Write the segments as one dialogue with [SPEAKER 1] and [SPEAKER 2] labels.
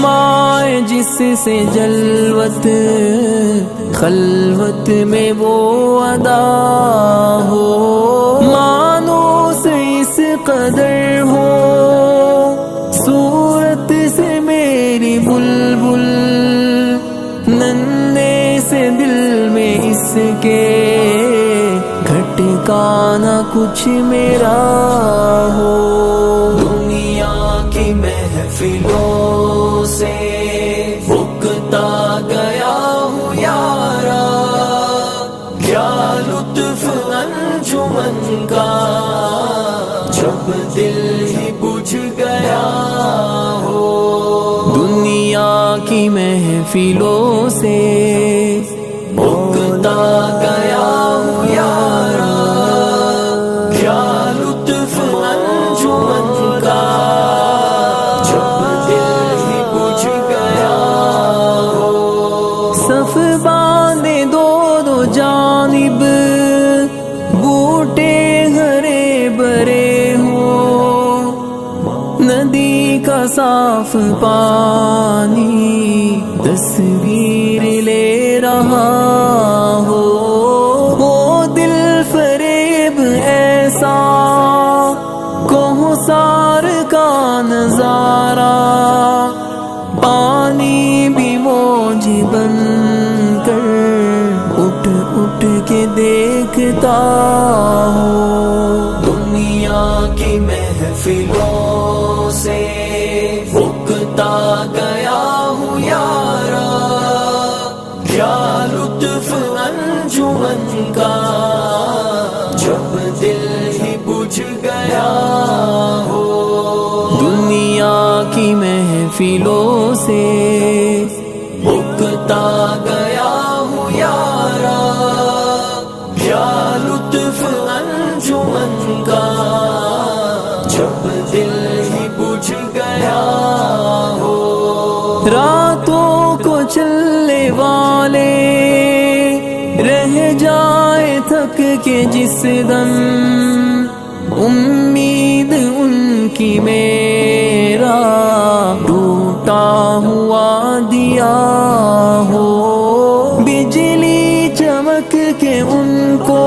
[SPEAKER 1] شمع جس سے جلوت خلوت میں وہ ادا ہو، مانوس اس قدر ہو صورت سے میری بلبل، ننھے سے دل میں اس کے گھٹکا نہ کچھ میرا ہو۔ دنیا کی محفلوں سے اکتا گیا ہوں یارا، کیا لطف انجمن کا جب دل ہی بجھ گیا ہو۔ دنیا کی محفلوں سے اکتا گیا ہوں یارا، کیا لطف انجمن کا جب دل ہی بجھ گیا ہو۔ صف باندھے دو دو جانب بوٹے ہرے بھرے ہوں، ندی کا صاف پانی تصویر لے رہا ہو، وہ دل فریب ایسا کوہسار کا نظارہ، پانی بھی موج بن کر اٹھ اٹھ کے دیکھتا ہو۔ دنیا کی محفلوں سے اکتا گیا ہوں یارا، کیا لطف انجمن کا جب دل ہی بجھ گیا ہو۔ دنیا کی محفلوں سے اکتا گیا ہوں یارا، کیا لطف انجمن کا جب دل ہی بجھ گیا ہو۔ راتوں کو چلنے والے رہ جائے تھک کے جس دم، امید ان کی میرا ٹوٹا ہوا دیا ہو، بجلی چمک کے ان کو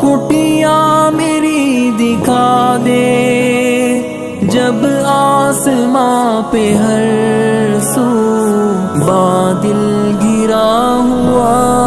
[SPEAKER 1] کٹیاں میری دکھا دے، جب آسماں پہ ہر سو بادل گرا ہوا۔